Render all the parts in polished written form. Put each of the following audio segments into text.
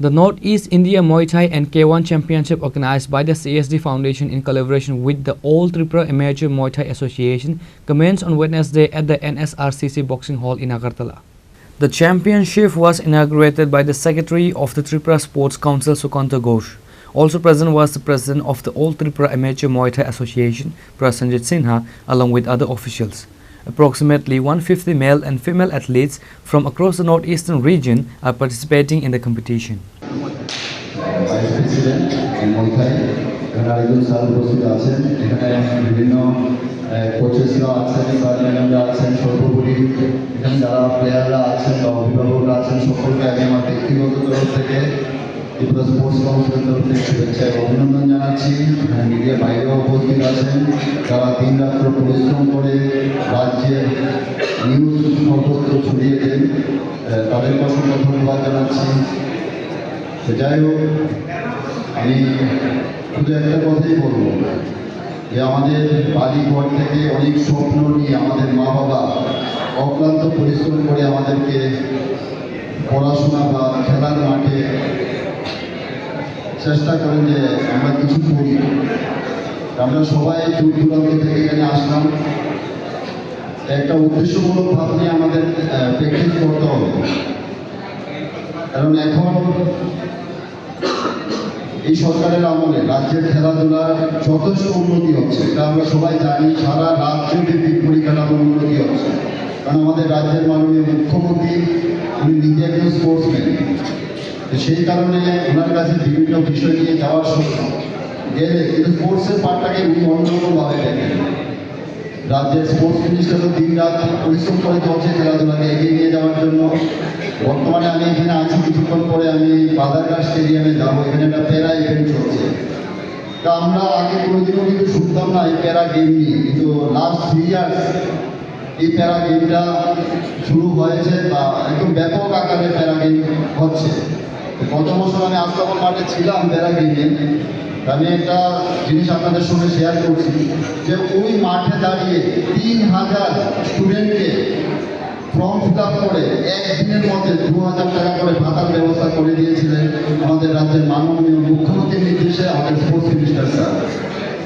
The Northeast India Muay Thai and K1 Championship, organized by the CSD Foundation in collaboration with the All Tripura Amateur Muay Thai Association, commenced on Wednesday at the NSRCC Boxing Hall in Agartala. The championship was inaugurated by the Secretary of the Tripura Sports Council, Sukanta Ghosh. Also present was the President of the All Tripura Amateur Muay Thai Association, Prasenjit Sinha, along with other officials. Approximately 150 male and female athletes from across the northeastern region are participating in the competition. Vice president মুই থাই এখানে আরেকজন sir উপস্থিত আছেন, এখানে বিভিন্ন কোচেসরা আছেন, গার্ডিয়ানরা আছেন, সর্বোপরি এখানে যারা প্লেয়াররা আছেন বা অভিভাবকরা আছেন, সকলকে আমি আমার ব্যক্তিগত তরফ থেকে ত্রিপুরা স্পোর্টস কাউন্সিলের তরফ থেকে শুভেচ্ছা এবং অভিনন্দন জানাচ্ছি। এখানে মিডিয়া বাইরেও উপস্থিত আছেন, যারা দিন রাত্র পরিশ্রম করে রাজ্যের নিউজ সর্বত্র ছড়িয়ে দেন, তাদের অসংখ্য ধন্যবাদ জানাচ্ছি। যাই হোক, আমি শুধু একটা কথাই বলবো যে আমাদের বাড়িঘর থেকে অনেক স্বপ্ন নিয়ে আমাদের মা বাবা অক্লান্ত পরিশ্রম করে আমাদেরকে পড়াশোনা বা খেলার মাঠে চেষ্টা করেন যে আমরা কিছু করি। আমরা সবাই দূর দূরান্ত থেকে এখানে আসলাম, একটা উদ্দেশ্যমূলক ভাব নিয়ে আমাদের প্র্যাকটিস করতে হবে, কারণ এখন এই সরকারের আমলে রাজ্যের খেলাধুলার যথেষ্ট উন্নতি হচ্ছে, এটা আমরা সবাই জানি। সারা রাজ্যভিত্তিক পরিকাঠামোর উন্নতি হচ্ছে, কারণ আমাদের রাজ্যের মাননীয় মুখ্যমন্ত্রী উনি নিজে একজন স্পোর্টসম্যান। তো সেই কারণে ওনার কাছে বিভিন্ন বিষয় নিয়ে যাওয়ার গেলে কিন্তু স্পোর্টসের পার্টটাকে উনি অন্যরকমভাবে দেখেন। রাজ্যের স্পোর্টস মিনিস্টার তো দিন রাত পরিশ্রম করে চলছে খেলাধুলাকে এগিয়ে নিয়ে যাওয়ার জন্য। বর্তমানে আমি এখানে আছি, কিছুক্ষণ পরে আমি বাজারঘাট স্টেডিয়ামে যাবো, এখানে একটা প্যারা ইভেন্ট চলছে। তা আমরা আগে কোনোদিনও কিন্তু শুনতাম না এই প্যারা গেম নিয়ে, কিন্তু লাস্ট 3 ইয়ার্স এই প্যারা গেমটা শুরু হয়েছে বা একদম ব্যাপক আকারে প্যারা গেম হচ্ছে। গত বছর আমি আস্তাবল মাঠে ছিলাম প্যারা গেমে, আমি একটা জিনিস আপনাদের সঙ্গে শেয়ার করছি যে ওই মাঠে দাঁড়িয়ে 3000 স্টুডেন্টকে ফর্ম ফিল আপ করে একদিনের মধ্যে 2000 টাকা করে ভাতার ব্যবস্থা করে দিয়েছিলেন আমাদের রাজ্যের মাননীয় মুখ্যমন্ত্রীর নির্দেশে আমাদের স্পোর্টস মিনিস্টার স্যার।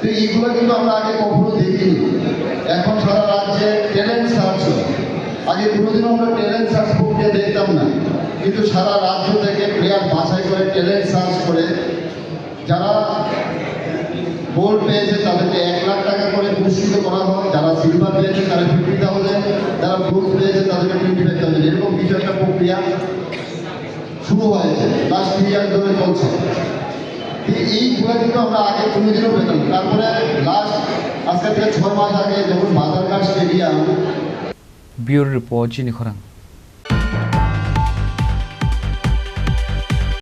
তো এইগুলো কিন্তু আমরা আগে কখনো দেখিনি। এখন সারা রাজ্যে ট্যালেন্ট সার্চ হয়, আগে কোনোদিনও আমরা ট্যালেন্ট সার্চ প্রক্রিয়া দেখতাম না, কিন্তু সারা রাজ্য থেকে প্লেয়ার বাছাই করে ট্যালেন্ট সার্চ করে যারা গোল্ড পেয়েছে তাদেরকে 1 লাখ টাকা করে পুরস্কৃত করা হয়, যারা সিলভার পেয়েছে তারা 50,000, যারা ব্রোঞ্জ পেয়েছে তাদেরকে 25,000, এরকম কিছু একটা প্রক্রিয়া শুরু হয়েছে, লাস্ট 3 ইয়ার ধরে চলছে। এইগুলো কিন্তু আমরা আগে কোনোদিনও পেতাম। তারপরে লাস্ট আজকে থেকে 6 মাস আগে যখন বাজারঘাট stadium Bureau Report, Jini Khorang.